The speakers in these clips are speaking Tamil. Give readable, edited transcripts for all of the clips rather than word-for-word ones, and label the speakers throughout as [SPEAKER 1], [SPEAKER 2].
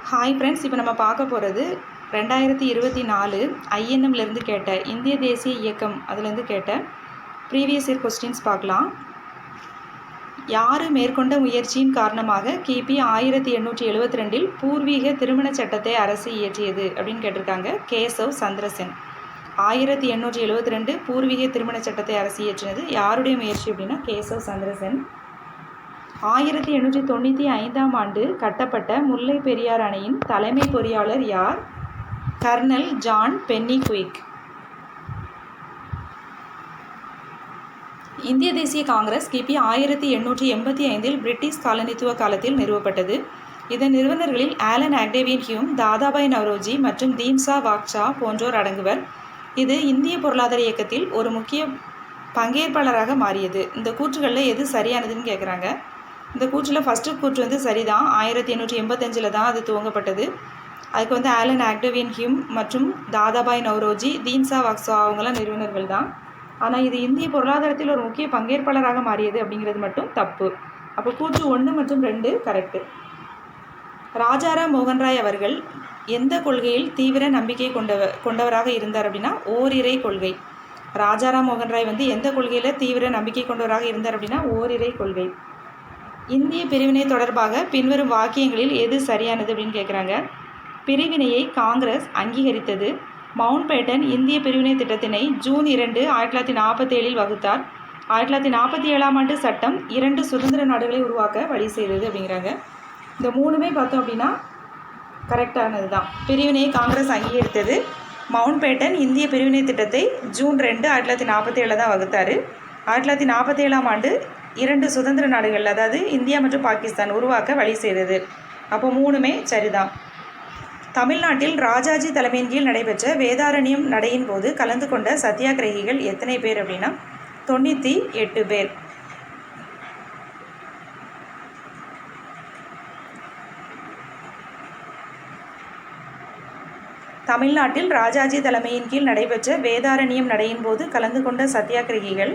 [SPEAKER 1] ஹாய் ஃப்ரெண்ட்ஸ், இப்போ நம்ம பார்க்க போகிறது 2024 ஐஎன்எம்லேருந்து கேட்ட இந்திய தேசிய இயக்கம் அதுலேருந்து கேட்ட ப்ரீவியஸ் இயர் கொஸ்டின்ஸ் பார்க்கலாம். யார் மேற்கொண்ட முயற்சியின் காரணமாக கிபி 1872 பூர்வீக திருமண சட்டத்தை அரசு இயற்றியது அப்படின்னு கேட்டிருக்காங்க. கேசவ் சந்திர சென். 1872 பூர்வீக திருமண சட்டத்தை அரசு இயற்றினது யாருடைய முயற்சி அப்படின்னா கேசவ் சந்திர சென். 1895ஆம் ஆண்டு கட்டப்பட்ட முல்லை பெரியார் அணையின் தலைமை பொறியாளர் யார்? Colonel John Pennycuick. இந்திய தேசிய காங்கிரஸ் கிபி 1885 பிரிட்டிஷ் காலனித்துவ காலத்தில் நிறுவப்பட்டது. இதன் நிறுவனர்களில் Allan Octavian Hume, Dadabhai Naoroji மற்றும் தீம்சா வாக்சா போன்றோர் அடங்குவர். இது இந்திய பொருளாதார இயக்கத்தில் ஒரு முக்கிய பங்கேற்பாளராக மாறியது. இந்த கூற்றுகளில் எது சரியானதுன்னு கேட்குறாங்க. இந்த கூற்றில் ஃபஸ்ட்டு கூற்று சரிதான். 1885 தான் அது துவங்கப்பட்டது. அதுக்கு ஆலன் ஆக்டேவியன் ஹியூம் மற்றும் தாதாபாய் நவ்ரோஜி, தீன்சா வாக்சா அவங்களாம் நிறுவனர்கள் தான். ஆனால் இது இந்திய பொருளாதாரத்தில் ஒரு முக்கிய பங்கேற்பாளராக மாறியது அப்படிங்கிறது மட்டும் தப்பு. அப்போ கூற்று 1 மற்றும் 2 கரெக்டு. ராஜாராம் மோகன்ராய் அவர்கள் எந்த கொள்கையில் தீவிர நம்பிக்கை கொண்டவராக இருந்தார் அப்படின்னா ஓரிரை கொள்கை. ராஜாராம் மோகன்ராய் எந்த கொள்கையில் தீவிர நம்பிக்கை கொண்டவராக இருந்தார் அப்படின்னா ஓரிரை கொள்கை. இந்திய பிரிவினை தொடர்பாக பின்வரும் வாக்கியங்களில் எது சரியானது அப்படின்னு கேட்குறாங்க. பிரிவினையை காங்கிரஸ் அங்கீகரித்தது. மவுண்ட் பேட்டன் இந்திய பிரிவினை திட்டத்தினை ஜூன் 2, 1947 வகுத்தார். 1947ஆம் ஆண்டு சட்டம் 2 சுதந்திர நாடுகளை உருவாக்க வழி செய்தது அப்படிங்கிறாங்க. இந்த 3மே பார்த்தோம் அப்படின்னா கரெக்டானது தான். பிரிவினையை காங்கிரஸ் அங்கீகரித்தது. மவுண்ட் பேட்டன் இந்திய பிரிவினை திட்டத்தை ஜூன் 2, 1947 தான் வகுத்தார். 1947ஆம் ஆண்டு 2 சுதந்திர நாடுகள், அதாவது இந்தியா மற்றும் பாகிஸ்தான் உருவாக்க வழி செய்தது. அப்போ 3மே சரிதான். தமிழ்நாட்டில் ராஜாஜி தலைமையின் கீழ் நடைபெற்ற வேதாரண்யம் நடையின் போது கலந்து கொண்ட சத்தியாகிரகிகள் எத்தனை பேர் அப்படின்னா 98 பேர். தமிழ்நாட்டில் ராஜாஜி தலைமையின் கீழ் நடைபெற்ற வேதாரண்யம் நடையின் போது கலந்து கொண்ட சத்தியாகிரகிகள்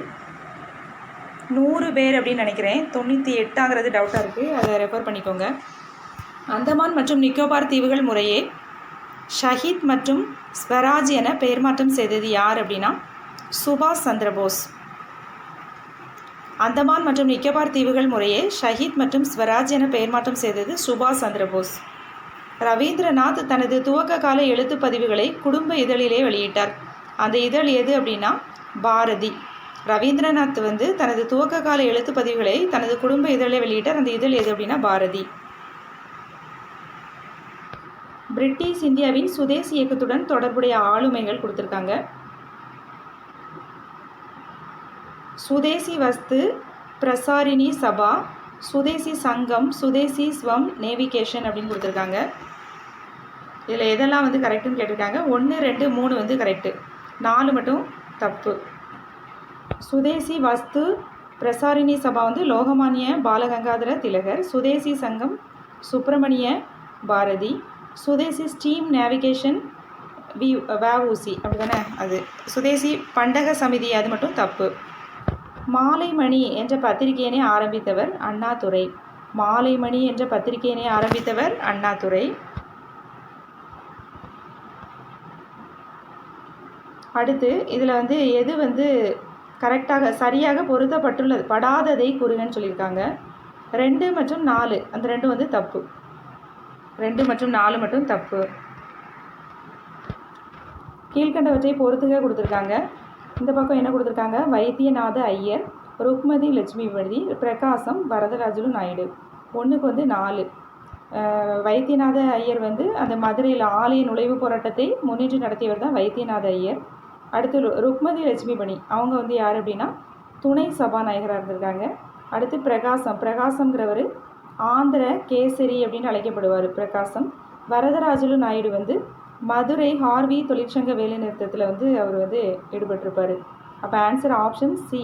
[SPEAKER 1] 100 பேர் அப்படின்னு நினைக்கிறேன். 98ஆங்கிறது டவுட்டாக இருக்குது, அதை ரெஃபர் பண்ணிக்கோங்க. அந்தமான் மற்றும் நிக்கோபார் தீவுகள் முறையே ஷஹீத் மற்றும் ஸ்வராஜ் என பெயர் மாற்றம் செய்தது யார் அப்படின்னா சுபாஷ் சந்திரபோஸ். அந்தமான் மற்றும் நிக்கோபார் தீவுகள் முறையே ஷஹீத் மற்றும் ஸ்வராஜ் என பெயர் மாற்றம் செய்தது சுபாஷ் சந்திரபோஸ். ரவீந்திரநாத் தனது துவக்க கால எழுத்து பதிவுகளை குடும்ப இதழிலே வெளியிட்டார். அந்த இதழ் எது அப்படின்னா பாரதி. ரவீந்திரநாத் தனது துவக்க கால எழுத்து பதிவுகளை தனது குடும்ப இதழை வெளியிட்டார். அந்த இதழ் எது அப்படின்னா பாரதி. பிரிட்டிஷ் இந்தியாவின் சுதேசி இயக்கத்துடன் தொடர்புடைய ஆளுமைகள் கொடுத்துருக்காங்க. சுதேசி வஸ்து பிரசாரிணி சபா, சுதேசி சங்கம், சுதேசி ஸ்வம் நேவிகேஷன் அப்படின்னு கொடுத்துருக்காங்க. இதில் எதெல்லாம் கரெக்டுன்னு கேட்டிருக்காங்க. 1, 2, 3 கரெக்டு, 4 மட்டும் தப்பு. சுதேசி வஸ்து பிரசாரிணி சபா லோகமானிய பாலகங்காதர திலகர். சுதேசி சங்கம் சுப்பிரமணிய பாரதி. சுதேசி ஸ்டீம் நேவிகேஷன் வஉசி அப்படி தானே அது. சுதேசி பண்டக சமிதி அது மட்டும் தப்பு. மாலைமணி என்ற பத்திரிகையினை ஆரம்பித்தவர் அண்ணாதுரை. மாலைமணி என்ற பத்திரிகையினை ஆரம்பித்தவர் அண்ணாதுரை. அடுத்து இதில் எது கரெக்டாக சரியாக பொருத்தப்பட்டுள்ளது படாததை கூறுங்கன்னு சொல்லியிருக்காங்க. 2 மற்றும் 4 அந்த 2 தப்பு. 2 மற்றும் 4 மட்டும் தப்பு. கீழ்கண்டவற்றை பொறுத்துக கொடுத்துருக்காங்க. இந்த பக்கம் என்ன கொடுத்துருக்காங்க? வைத்தியநாத ஐயர், ருக்மதி லட்சுமிபதி, பிரகாசம், வரதராஜுலு நாயுடு. 1க்கு 4. வைத்தியநாத ஐயர் அந்த மதுரையில் ஆலய நுழைவு போராட்டத்தை முன்னின்று நடத்தியவர் தான் வைத்தியநாத ஐயர். அடுத்து ருக்மதி லட்சுமிபணி அவங்க யார் அப்படின்னா துணை சபாநாயகராக இருந்திருக்காங்க. அடுத்து பிரகாசம்ங்கிறவர் ஆந்திர கேசரி அப்படின்னு அழைக்கப்படுவார் பிரகாசம். வரதராஜுலு நாயுடு மதுரை ஹார்வி தொழிற்சங்க வேலைநிறுத்தத்தில் அவர் ஈடுபட்டிருப்பார். அப்போ answer option C.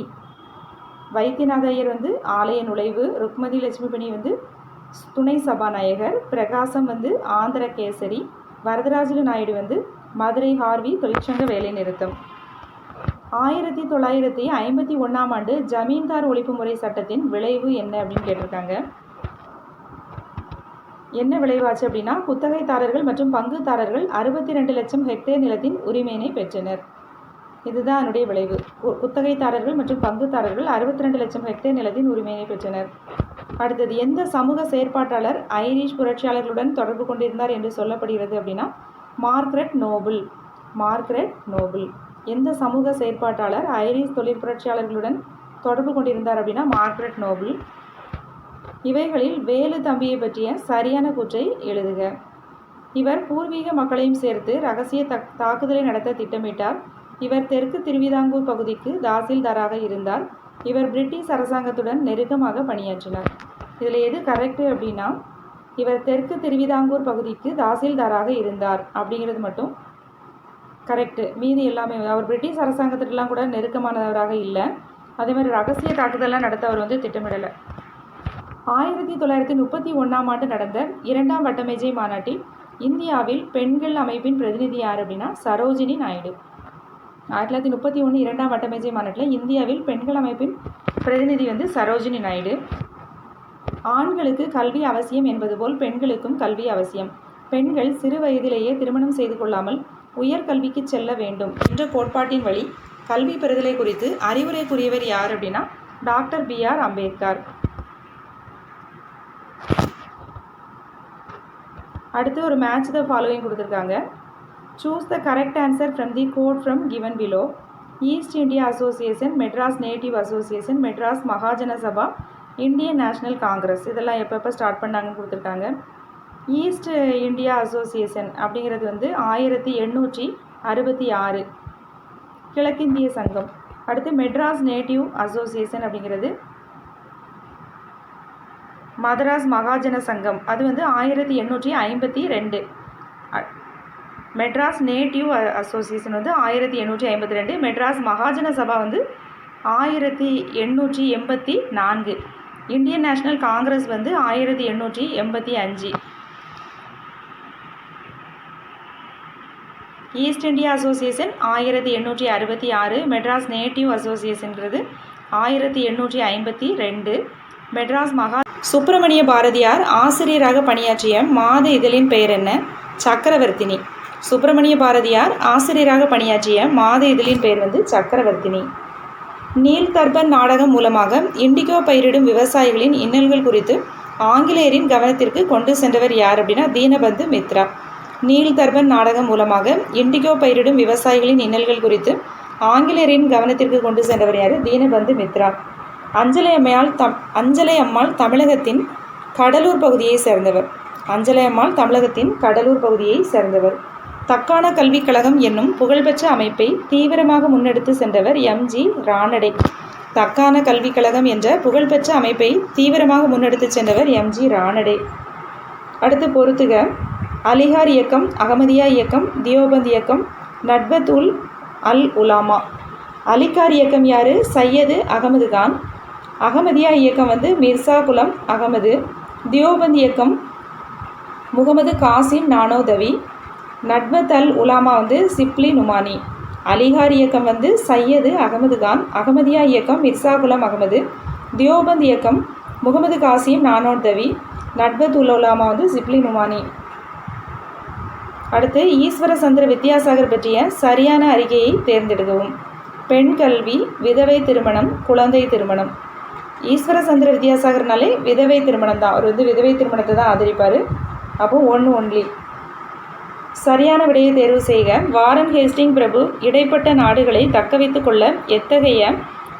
[SPEAKER 1] Vaidyanatha Iyer ஆலய நுழைவு, ருக்மதி லட்சுமிபணி துணை சபாநாயகர், பிரகாசம் ஆந்திர கேசரி, வரதராஜுலு நாயுடு மதுரை ஹார்வி தொழிற்சங்க வேலை நிறுத்தம். 1951ஆம் ஆண்டு ஜமீன்தார் ஒழிப்பு முறை சட்டத்தின் விளைவு என்ன அப்படின்னு கேட்டிருக்காங்க. என்ன விளைவாச்சு அப்படின்னா, குத்தகைதாரர்கள் மற்றும் பங்குதாரர்கள் 62 லட்சம் ஹெக்டேர் நிலத்தின் உரிமையினை பெற்றனர். இதுதான் அதனுடைய விளைவு. குத்தகைதாரர்கள் மற்றும் பங்குதாரர்கள் 62 லட்சம் ஹெக்டேர் நிலத்தின் உரிமையினை பெற்றனர். அடுத்தது, எந்த சமூக செயற்பாட்டாளர் ஐரிஷ் புரட்சியாளர்களுடன் தொடர்பு கொண்டிருந்தார் என்று சொல்லப்படுகிறது அப்படின்னா, மார்க்ரெட் நோபிள். Margaret noble. எந்த சமூக செயற்பாட்டாளர் ஐரிஷ் தொழிற்புரட்சியாளர்களுடன் தொடர்பு கொண்டிருந்தார் அப்படின்னா, மார்க்ரெட் நோபிள். இவைகளில் வேலு தம்பியை பற்றிய சரியான கூற்றை எழுதுக. இவர் பூர்வீக மக்களையும் சேர்த்து இரகசிய தாக்குதலை நடத்த திட்டமிட்டார். இவர் தெற்கு திருவிதாங்கூர் பகுதிக்கு தாசில்தாராக இருந்தார். இவர் பிரிட்டிஷ் அரசாங்கத்துடன் நெருக்கமாக பணியாற்றினார். இதில் எது கரெக்டு அப்படின்னா, இவர் தெற்கு திருவிதாங்கூர் பகுதிக்கு தாசில்தாராக இருந்தார் அப்படிங்கிறது மட்டும் கரெக்டு. மீதி எல்லாமே அவர் பிரிட்டிஷ் அரசாங்கத்திட்டலாம் கூட நெருக்கமானவராக இல்லை. அதே மாதிரி ரகசிய தாக்குதலாம் நடத்த அவர் திட்டமிடலை. 1931ஆம் ஆண்டு நடந்த 2ஆம் வட்டமேஜை மாநாட்டில் இந்தியாவில் பெண்கள் அமைப்பின் பிரதிநிதி யார் அப்படின்னா, சரோஜினி நாயுடு. 1931 2ஆம் வட்டமேஜை மாநாட்டில் இந்தியாவில் பெண்கள் அமைப்பின் பிரதிநிதி சரோஜினி நாயுடு. ஆண்களுக்கு கல்வி அவசியம் என்பது போல் பெண்களுக்கும் கல்வி அவசியம். பெண்கள் சிறு வயதிலேயே திருமணம் செய்து கொள்ளாமல் உயர்கல்விக்கு செல்ல வேண்டும் என்ற கோட்பாட்டின் வழி கல்வி பெறுதலை குறித்து அறிவுரை கூறியவர் யார் அப்படின்னா, டாக்டர் B.R. அம்பேத்கர். அடுத்து ஒரு மேட்ச் த ஃபாலோயிங் கொடுத்துருக்காங்க. Choose the correct answer from the code from given below. East India Association, Madras native Association, Madras Mahajana Sabha, Indian national Congress இதெல்லாம் எப்போ ஸ்டார்ட் பண்ணாங்கன்னு கொடுத்துருக்காங்க. ஈஸ்ட் இந்தியா அசோசியேஷன் அப்படிங்கிறது 1866 கிழக்கிந்திய சங்கம். அடுத்து மெட்ராஸ் நேட்டிவ் அசோசியேஷன் அப்படிங்கிறது மதராஸ் மகாஜன சங்கம், அது 1852. Madras native association 1852. Madras Mahajana Sabha 1884. Indian national Congress 1885. East India association 1866. Madras native அசோசியேஷன்கிறது 1852. மெட்ராஸ் சுப்பிரமணிய பாரதியார் ஆசிரியராக பணியாற்றிய மாத இதழின் பெயர் என்ன? சக்கரவர்த்தினி. சுப்பிரமணிய பாரதியார் ஆசிரியராக பணியாற்றிய மாத இதழின் பெயர் சக்கரவர்த்தினி. நீல்தர்பன் நாடகம் மூலமாக இண்டிகோ பயிரிடும் விவசாயிகளின் இன்னல்கள் குறித்து ஆங்கிலேயரின் கவனத்திற்கு கொண்டு சென்றவர் யார் அப்படின்னா, தீனபந்து மித்ரா. நீல்தர்பன் நாடகம் மூலமாக இண்டிகோ பயிரிடும் விவசாயிகளின் இன்னல்கள் குறித்து ஆங்கிலேயரின் கவனத்திற்கு கொண்டு சென்றவர் யார்? தீனபந்து மித்ரா. அஞ்சலை அம்மாள் தமிழகத்தின் கடலூர் பகுதியை சேர்ந்தவர். அஞ்சலை அம்மாள் தமிழகத்தின் கடலூர் பகுதியை சேர்ந்தவர். தக்கான கல்விக் கழகம் என்னும் புகழ்பெற்ற அமைப்பை தீவிரமாக முன்னெடுத்து சென்றவர் M.G. ரானடே. தக்கான கல்விக் கழகம் என்ற புகழ்பெற்ற அமைப்பை தீவிரமாக முன்னெடுத்து சென்றவர் M.G. ரானடே. அடுத்து பொறுத்துக. அலிகார் இயக்கம், அகமதியா இயக்கம், தியோபந்த் இயக்கம், நட்பத் உல் அல் உலாமா. அலிகார் இயக்கம் யார்? சையது அகமது கான். அகமதியா இயக்கம் மிர்சா குலம் அகமது. தியோபந்த் இயக்கம் முகமது காசிம் நானோதவி. நட்பத் அல் உலாமா சிப்லி நுமானி. அலிகார் இயக்கம் சையது அகமது கான். அகமதியா இயக்கம் மிர்சா குலம் அகமது. தியோபந்த் இயக்கம் முகமது காசிம் நானோதவி. நட்பத் உல் உலாமா சிப்லி நுமானி. அடுத்து, ஈஸ்வர சந்திர வித்யாசாகர் பற்றிய சரியான அறிக்கையை தேர்ந்தெடுக்கவும். பெண் கல்வி, விதவை திருமணம், குழந்தை திருமணம். ஈஸ்வர சந்திர வித்யாசாகர்னாலே விதவை திருமணம் தான். அவர் விதவை திருமணத்தை தான் ஆதரிப்பார். அப்போது 1 ஒன்லி. சரியான விடையை தேர்வு செய்க. வாரன் ஹேஸ்டிங் பிரபு இடைப்பட்ட நாடுகளை தக்க வைத்து கொள்ள எத்தகைய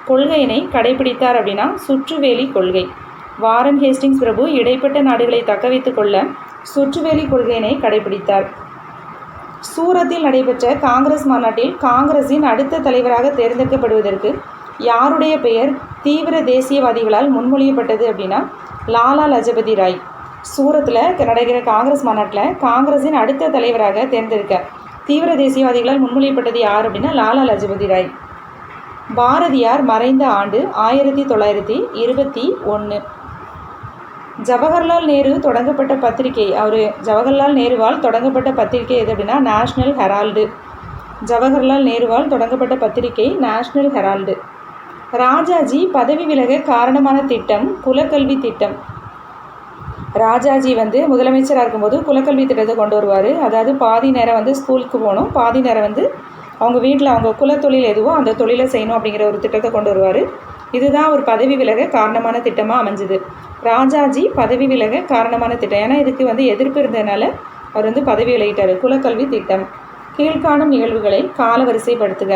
[SPEAKER 1] கொள்கையினை கடைபிடித்தார் அப்படின்னா, சுற்றுவேலி கொள்கை. வாரன் ஹேஸ்டிங்ஸ் பிரபு இடைப்பட்ட நாடுகளை தக்க வைத்து கொள்ள சுற்றுவேலி கொள்கையினை கடைபிடித்தார். சூரத்தில் நடைபெற்ற காங்கிரஸ் மாநாட்டில் காங்கிரஸின் அடுத்த தலைவராக தேர்ந்தெடுக்கப்படுவதற்கு யாருடைய பெயர் தீவிர தேசியவாதிகளால் முன்மொழியப்பட்டது அப்படின்னா, லாலா லஜபதி ராய். சூரத்தில் நடக்கிற காங்கிரஸ் மாநாட்டில் காங்கிரஸின் அடுத்த தலைவராக தேர்ந்தெடுக்க தீவிர தேசியவாதிகளால் முன்மொழியப்பட்டது யார் அப்படின்னா, லாலா லஜபதி ராய். பாரதியார் மறைந்த ஆண்டு 1921. ஜவஹர்லால் நேரு தொடங்கப்பட்ட பத்திரிகை, ஜவஹர்லால் நேருவால் தொடங்கப்பட்ட பத்திரிகை எது அப்படின்னா, நேஷ்னல் ஹெரால்டு. ஜவஹர்லால் நேருவால் தொடங்கப்பட்ட பத்திரிகை நேஷ்னல் ஹெரால்டு. ராஜாஜி பதவி விலக காரணமான திட்டம் குலக்கல்வி திட்டம். ராஜாஜி வந்து முதலமைச்சராக இருக்கும்போது குலக்கல்வி திட்டத்தை கொண்டு வருவார். அதாவது பாதி நேரம் வந்து ஸ்கூலுக்கு போகணும், பாதி நேரம் வந்து அவங்க வீட்டில் அவங்க குலத்தொழில் எதுவோ அந்த தொழிலை செய்யணும் அப்படிங்கிற ஒரு திட்டத்தை கொண்டு வருவார். இதுதான் ஒரு பதவி விலக காரணமான திட்டமாக அமைஞ்சுது. ராஜாஜி பதவி விலக காரணமான திட்டம். ஏன்னா இதுக்கு வந்து எதிர்ப்பு இருந்ததுனால அவர் வந்து பதவி விலகிட்டார். குலக்கல்வி திட்டம். கீழ்காணும் நிகழ்வுகளை காலவரிசைப்படுத்துக.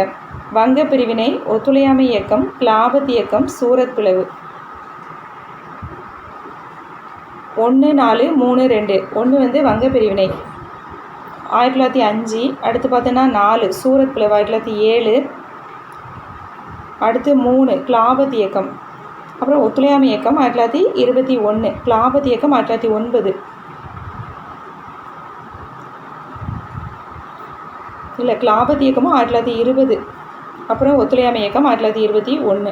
[SPEAKER 1] வங்க பிரிவினை, ஒத்துழையாமை இயக்கம், கிலாபத் இயக்கம், சூரத் பிளவு. 1, 4, 3, 2. 1 வந்து வங்க பிரிவினை 1905. அடுத்து பார்த்தோன்னா 4 சூரத் பிளவு 1907. அடுத்து 3 கிலாபத் இயக்கம். அப்புறம் ஒத்துழையாமை இயக்கம் 1921. கிலாபத் இயக்கம் 1909. இல்லை, கிலாபத் இயக்கமும் 1920. அப்புறம் ஒத்துழையாமை இயக்கம் 1921.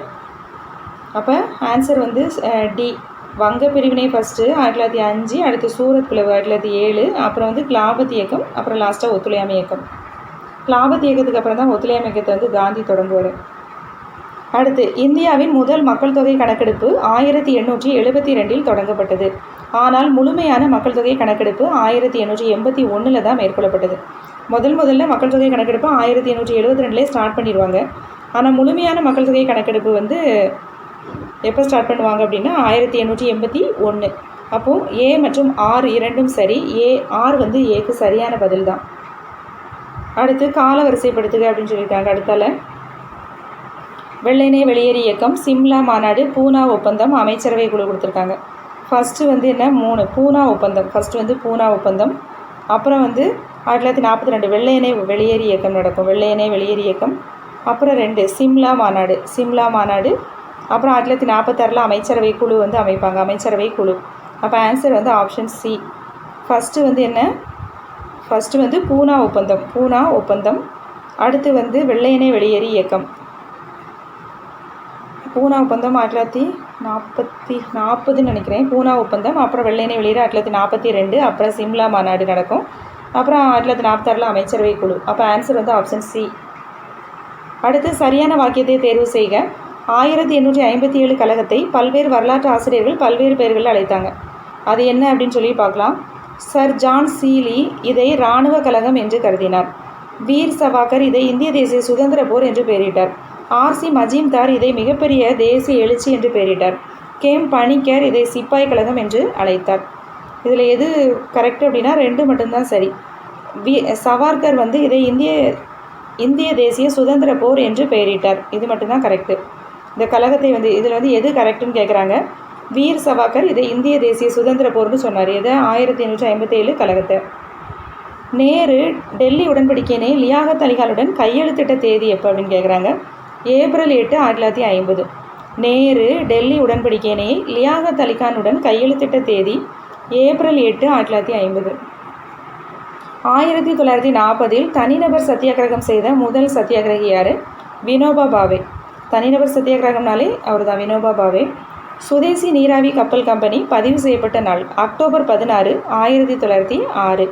[SPEAKER 1] அப்போ ஆன்சர் வந்து டி. வங்க பிரிவினை ஃபஸ்ட்டு 1905, அடுத்து சூரத் பிளவு 1907, அப்புறம் வந்து கிலாபத் இயக்கம், அப்புறம் லாஸ்ட்டாக ஒத்துழையாமை இயக்கம். கிலாபத் இயக்கத்துக்கு அப்புறம் தான் ஒத்துழையாமை இயக்கத்தை வந்து காந்தி தொடங்குவார். அடுத்து இந்தியாவின் முதல் மக்கள் தொகை கணக்கெடுப்பு 1872 தொடங்கப்பட்டது. ஆனால் முழுமையான மக்கள் தொகை கணக்கெடுப்பு 1881 தான் மேற்கொள்ளப்பட்டது. முதல்ல மக்கள் தொகை கணக்கெடுப்பு 1872 ஸ்டார்ட் பண்ணிடுவாங்க. ஆனால் முழுமையான மக்கள் தொகை கணக்கெடுப்பு வந்து எப்போ ஸ்டார்ட் பண்ணுவாங்க அப்படின்னா 1881. அப்போது ஏ மற்றும் ஆர் இரண்டும் சரி. ஆர் வந்து ஏக்கு சரியான பதில் தான். அடுத்து காலவரிசைப்படுத்துக அப்படின்னு சொல்லியிருக்காங்க. அடுத்தால வெள்ளையனே வெளியேறு இயக்கம், சிம்லா மாநாடு, பூனா ஒப்பந்தம், அமைச்சரவை குழு கொடுத்துருக்காங்க. ஃபஸ்ட்டு வந்து என்ன 3 பூனா ஒப்பந்தம். ஃபஸ்ட்டு வந்து பூனா ஒப்பந்தம். அப்புறம் வந்து 1942 வெள்ளையனே வெளியேறு இயக்கம் நடக்கும். வெள்ளையனே வெளியேறு இயக்கம். அப்புறம் 2 சிம்லா மாநாடு. அப்புறம் 1946 அமைச்சரவை குழு வந்து அமைப்பாங்க. அமைச்சரவை குழு. அப்போ ஆன்சர் வந்து ஆப்ஷன் சி. ஃபஸ்ட்டு வந்து என்ன? ஃபஸ்ட்டு வந்து பூனா ஒப்பந்தம். அடுத்து வந்து வெள்ளையனே வெளியேறு இயக்கம். பூனா ஒப்பந்தம் 1940 நினைக்கிறேன். பூனா ஒப்பந்தம். அப்புறம் வெள்ளையனே வெளியேறு 1942. அப்புறம் சிம்லா மாநாடு நடக்கும். அப்புறம் 1946 அமைச்சரவை குழு. அப்போ ஆன்சர் வந்து ஆப்ஷன் சி. அடுத்து சரியான வாக்கியத்தை தேர்வு செய்க. 1857 கழகத்தை பல்வேறு வரலாற்று ஆசிரியர்கள் பல்வேறு பெயர்களில் அழைத்தாங்க. அது என்ன அப்படின்னு சொல்லி பார்க்கலாம். சர் ஜான் சீலி இதை இராணுவ கழகம் என்று கருதினார். வீர் சவாக்கர் இதை இந்திய தேசிய சுதந்திர போர் என்று பெயரிட்டார். ஆர்சி மஜீம்தார் இதை மிகப்பெரிய தேசிய எழுச்சி என்று பெயரிட்டார். கேம் பணிக்கர் இதை சிப்பாய் கழகம் என்று அழைத்தார். இதில் எது கரெக்ட் அப்படின்னா 2 மட்டும்தான் சரி. சவார்கர் வந்து இதை இந்திய தேசிய சுதந்திர போர் என்று பெயரிட்டார். இது மட்டும்தான் கரெக்டு. இந்த கழகத்தை வந்து இதில் வந்து எது கரெக்டுன்னு கேட்குறாங்க. வீர் சவாக்கர் இதை இந்திய தேசிய சுதந்திர போர்னு சொன்னார். இதை 1857 கழகத்தை. நேரு டெல்லி உடன்படிக்கையினை லியாகத் அலிகானுடன் கையெழுத்திட்ட தேதி எப்போ அப்படின்னு கேட்குறாங்க. ஏப்ரல் 8, 1950. நேரு டெல்லி உடன்படிக்கையினை லியாகத் அலிகானுடன் கையெழுத்திட்ட தேதி ஏப்ரல் 8, 1950. 1940 தனிநபர் சத்தியாகிரகம் செய்த முதல் சத்தியாகிரகி யார்? வினோபா பாவே. தனிநபர் சத்தியாகிரகம்னாலே அவர் தான், வினோபா பாவே. சுதேசி நீராவி கப்பல் கம்பெனி பதிவு செய்யப்பட்ட நாள் அக்டோபர் 16, 1906.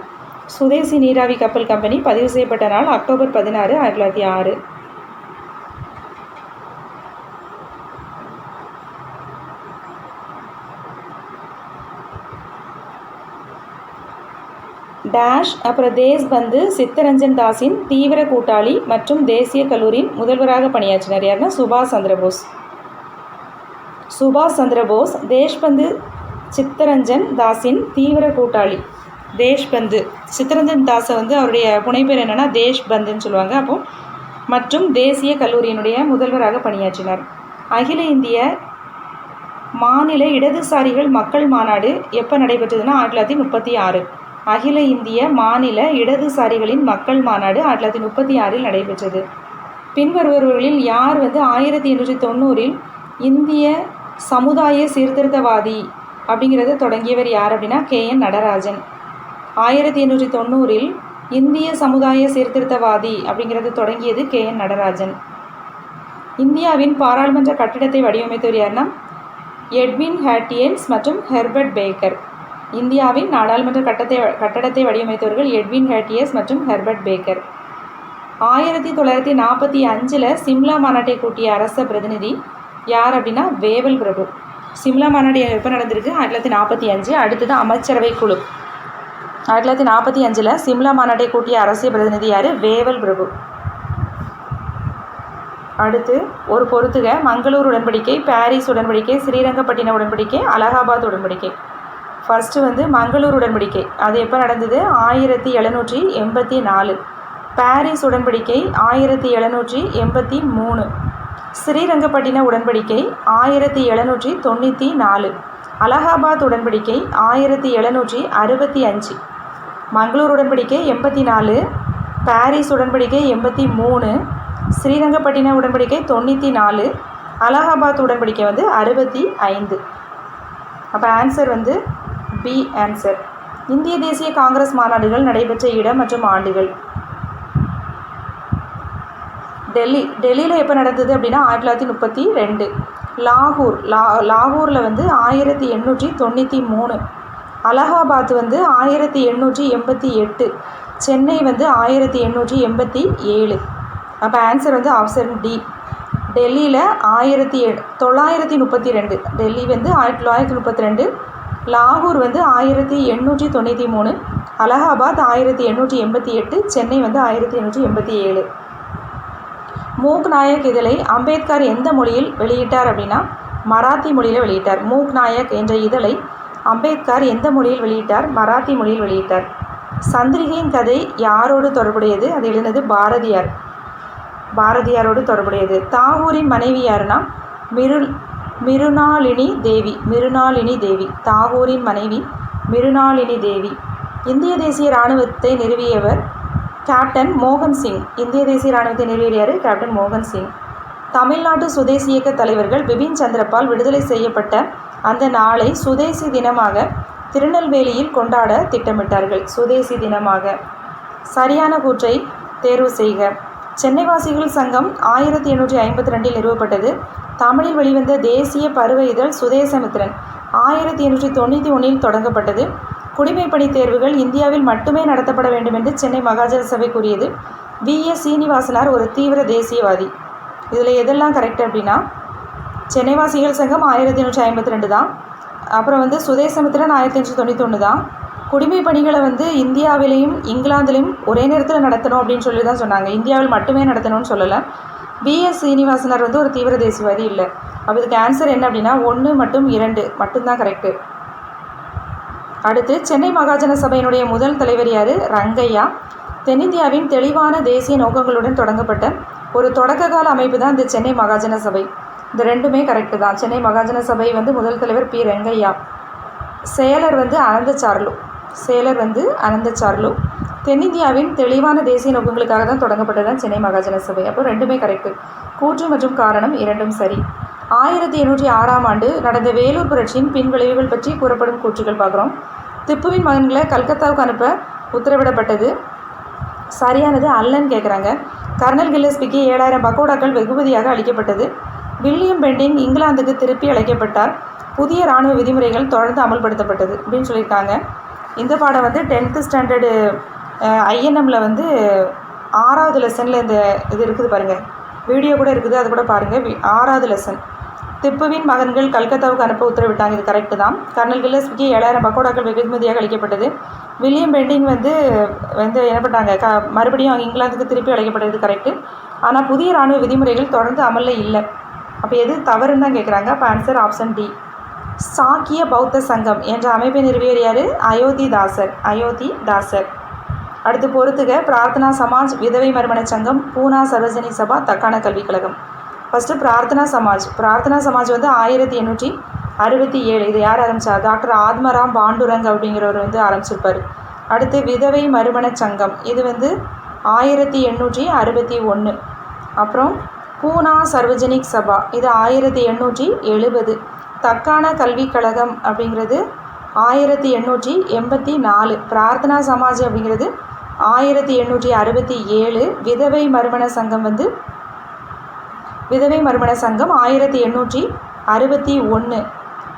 [SPEAKER 1] சுதேசி நீராவி கப்பல் கம்பெனி பதிவு செய்யப்பட்ட நாள் அக்டோபர் 16, 1906. டேஷ். அப்புறம் தேஷ்பந்து சித்தரஞ்சன் தாஸின் தீவிர கூட்டாளி மற்றும் தேசிய கல்லூரியின் முதல்வராக பணியாற்றினார். யாருன்னா சுபாஷ் சந்திர போஸ். தேஷ்பந்து சித்தரஞ்சன் தாஸின் தீவிர கூட்டாளி. தேஷ்பந்து சித்தரஞ்சன் தாஸை வந்து அவருடைய புனைப்பெயர் என்னென்னா தேஷ்பந்துன்னு சொல்லுவாங்க. அப்போது மற்றும் தேசிய கல்லூரியினுடைய முதல்வராக பணியாற்றினார். அகில இந்திய மாநில இடதுசாரிகள் மக்கள் மாநாடு எப்போ நடைபெற்றதுன்னா 1936. அகில இந்திய மாநில இடதுசாரிகளின் மக்கள் மாநாடு 1936 நடைபெற்றது. பின்வருபவர்களில் யார் வந்து 1890 இந்திய சமுதாய சீர்திருத்தவாதி அப்படிங்கிறத தொடங்கியவர் யார் அப்படின்னா KN நடராஜன். 1890 இந்திய சமுதாய சீர்திருத்தவாதி அப்படிங்கிறத தொடங்கியது KN நடராஜன். இந்தியாவின் பாராளுமன்ற கட்டிடத்தை வடிவமைத்தவர் யாருன்னா எட்வின் ஹேட்டியன்ஸ் மற்றும் ஹெர்பர்ட் பேக்கர். இந்தியாவின் நாடாளுமன்ற கட்டடத்தை வடிவமைத்தவர்கள் எட்வின் ஹேட்டியஸ் மற்றும் ஹெர்பர்ட் பேக்கர். 1945 சிம்லா மாநாட்டை கூட்டிய அரச பிரதிநிதி யார் அப்படின்னா வேவல் பிரபு. சிம்லா மாநாடு எப்போ நடந்திருக்கு? 1945. அடுத்தது அமைச்சரவை குழு. 1945 சிம்லா மாநாட்டை கூட்டிய அரசியல் பிரதிநிதி யார்? வேவல் பிரபு. அடுத்து ஒரு பொறுத்துக. மங்களூர் உடன்படிக்கை, பாரிஸ் உடன்படிக்கை, ஸ்ரீரங்கப்பட்டினம் உடன்படிக்கை, அலகாபாத் உடன்படிக்கை. ஃபஸ்ட்டு மங்களூர் உடன்படிக்கை. அது எப்போ நடந்தது? 1784. பாரிஸ் உடன்படிக்கை 1783. ஸ்ரீரங்கப்பட்டின உடன்படிக்கை 1794. அலகாபாத் உடன்படிக்கை 1765. மங்களூர் உடன்படிக்கை 84, பாரிஸ் உடன்படிக்கை 83, ஸ்ரீரங்கப்பட்டின உடன்படிக்கை 94, அலகாபாத் உடன்படிக்கை 65. அப்போ ஆன்சர் பி ஆன்சர். இந்திய தேசிய காங்கிரஸ் மாநாடுகள் நடைபெற்ற இடம் மற்றும் ஆண்டுகள். டெல்லியில் எப்போ நடந்தது அப்படின்னா 1932. லாகூரில் 1893. அலகாபாத் 1888. சென்னை 1887. அப்போ ஆன்சர் ஆப்ஷன் டி. டெல்லியில் 1932. டெல்லி 1932. லாகூர் 1893. அலகாபாத் 1888. சென்னை 1887. மூக் நாயக் இதழை அம்பேத்கர் எந்த மொழியில் வெளியிட்டார் அப்படின்னா மராத்தி மொழியில் வெளியிட்டார். மூக் நாயக் என்ற இதழை அம்பேத்கர் எந்த மொழியில் வெளியிட்டார்? மராத்தி மொழியில் வெளியிட்டார். சந்திரிகையின் கதை யாரோடு தொடர்புடையது? அது எழுதினது பாரதியார். பாரதியாரோடு தொடர்புடையது. தாகூரின் மனைவி யாருன்னா மிருணாளினி தேவி. மிருணாளினி தேவி தாகூரின் மனைவி. மிருணாளினி தேவி. இந்திய தேசிய இராணுவத்தை நிறுவியவர் கேப்டன் மோகன் சிங். இந்திய தேசிய இராணுவத்தை நிறுவியார் கேப்டன் மோகன் சிங். தமிழ்நாட்டு சுதேசி இயக்க தலைவர்கள் பிபின் சந்திரபால் விடுதலை செய்யப்பட்ட அந்த நாளை சுதேசி தினமாக திருநெல்வேலியில் கொண்டாட திட்டமிட்டார்கள். சுதேசி தினமாக. சரியான கூற்றை தேர்வு செய்க. சென்னைவாசிகள் சங்கம் 1852 நிறுவப்பட்டது. தமிழில் வெளிவந்த தேசிய பருவ இதழ் சுதேசமித்திரன் 1891 தொடங்கப்பட்டது. குடிமைப்பணி தேர்வுகள் இந்தியாவில் மட்டுமே நடத்தப்பட வேண்டும் என்று சென்னை மகாஜன சபை கூறியது. V.S. சீனிவாசனார் ஒரு தீவிர தேசியவாதி. இதில் எதெல்லாம் கரெக்ட் அப்படின்னா சென்னைவாசிகள் சங்கம் 1852 தான். அப்புறம் சுதேசமித்திரன் 1891 தான். குடிமை பணிகளை இந்தியாவிலையும் இங்கிலாந்துலேயும் ஒரே நேரத்தில் நடத்தணும் அப்படின்னு சொல்லி தான் சொன்னாங்க. இந்தியாவில் மட்டுமே நடத்தணும்னு சொல்லலை. V.S. சீனிவாசனார் ஒரு தீவிர தேசியவாதி இல்லை. அப்போ இதுக்கு ஆன்சர் என்ன அப்படின்னா 1 மற்றும் 2 மட்டும்தான் கரெக்டு. அடுத்து சென்னை மகாஜன சபையினுடைய முதல் தலைவர் யார்? ரங்கையா. தென்னிந்தியாவின் தெளிவான தேசிய நோக்கங்களுடன் தொடங்கப்பட்ட ஒரு தொடக்க கால அமைப்பு தான் இந்த சென்னை மகாஜன சபை. இந்த ரெண்டுமே கரெக்டு தான். சென்னை மகாஜன சபை முதல் தலைவர் பி. ரங்கையா. செயலர் அனந்தசார்லு. செயலர் அனந்தசார்லு. தென்னிந்தியாவின் தெளிவான தேசிய நோக்கங்களுக்காக தான் தொடங்கப்பட்டது தான் சென்னை மகாஜன சபை. அப்போ ரெண்டுமே கரெக்டு. கூற்று மற்றும் காரணம் இரண்டும் சரி. 1806ஆம் ஆண்டு நடந்த வேலூர் புரட்சியின் பின்விளைவுகள் பற்றி கூறப்படும் கூற்றுகள் பார்க்குறோம். திப்புவின் மகன்களை கல்கத்தாவுக்கு அனுப்ப உத்தரவிடப்பட்டது. சரியானது அல்லன்னு கேட்குறாங்க. கர்னல் கில்லஸ்பிக்கு 7000 பக்கோடாக்கள் வெகுமதியாக அளிக்கப்பட்டது. வில்லியம் பெண்டிங் இங்கிலாந்துக்கு திருப்பி அழைக்கப்பட்டார். புதிய இராணுவ விதிமுறைகள் தொடர்ந்து அமல்படுத்தப்பட்டது அப்படின்னு சொல்லியிருக்காங்க. இந்த பாடம் 10th ஸ்டாண்டர்டு INMல 6வது லெசனில் இந்த இது இருக்குது பாருங்கள். வீடியோ கூட இருக்குது, அது கூட பாருங்கள். 6வது லெசன். திப்புவின் மகன்கள் கல்கத்தாவுக்கு அனுப்ப உத்தரவிட்டாங்க. இது கரெக்டு தான். கர்னல் கில்லஸ்பிக்கு 7000 பக்கோடாக்கள் வெகுமதியாக அளிக்கப்பட்டது. வில்லியம் பெண்டிங் என்ன பண்ணாங்க? மறுபடியும் அவங்க இங்கிலாந்துக்கு திருப்பி அழைக்கப்பட்டது கரெக்டு. ஆனால் புதிய இராணுவ விதிமுறைகள் தொடர்ந்து அமலில் இல்லை. அப்போ எது தவறுன்னு தான் கேட்குறாங்க. அப்போ ஆன்சர் ஆப்ஷன் டி. சாக்கிய பௌத்த சங்கம் என்ற அமைப்பை நிறுவியவர் யார்? அயோத்திதாசர். அயோத்திதாசர். அடுத்து பொறுத்துக. பிரார்த்தனா சமாஜ், விதவை மறுமண சங்கம், பூனா சர்வஜனி சபா, தக்கான கல்விக் கழகம். ஃபஸ்ட்டு பிரார்த்தனா சமாஜ். பிரார்த்தனா சமாஜ் 1867. இது யார் ஆரம்பித்தா? டாக்டர் ஆத்மராம் பாண்டுரங் அப்படிங்கிறவர் ஆரம்பிச்சிருப்பார். அடுத்து விதவை மறுமண சங்கம். இது 1861. அப்புறம் பூனா சர்வஜனிக் சபா. இது 1870. தக்கான கல்விக் கழகம் அப்படிங்கிறது 1884. பிரார்த்தனா சமாஜ் அப்படிங்கிறது 1867. விதவை மறுமண சங்கம் விதவை மறுமண சங்கம் 1861.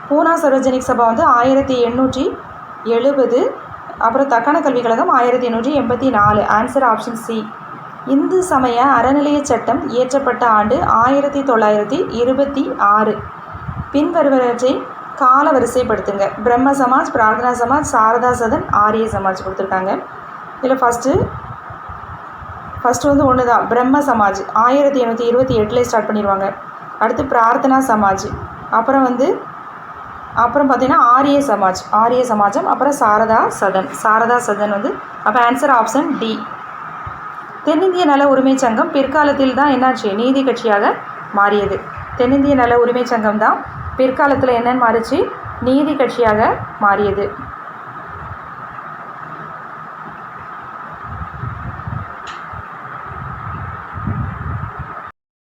[SPEAKER 1] பூனா சர்வஜனிக் சபா 1870. அப்புறம் தக்கான கல்விக் கழகம் 1884. Answer option C. இந்து சமய அறநிலைய சட்டம் இயற்றப்பட்ட ஆண்டு 1926. பின்வருவவற்றை கால வரிசைப்படுத்துங்க. பிரம்ம சமாஜ், பிரார்த்தனா சமாஜ், சாரதா சதன், ஆரிய சமாஜ் கொடுத்துருக்காங்க. இதில் ஃபஸ்ட்டு வந்து ஒன்று தான், பிரம்ம சமாஜ் 1828 ஸ்டார்ட் பண்ணிடுவாங்க. அடுத்து பிரார்த்தனா சமாஜ், அப்புறம் பார்த்திங்கன்னா ஆரிய சமாஜம், அப்புறம் சாரதா சதன் வந்து அப்போ ஆன்சர் ஆப்ஷன் டி. தென்னிந்திய நல உரிமை சங்கம் பிற்காலத்தில் தான் என்னாச்சு, நீதி கட்சியாக மாறியது. தென்னிந்திய நல உரிமை சங்கம் தான் பிற்காலத்தில் என்னன்னு மாறிச்சு, நீதி கட்சியாக மாறியது.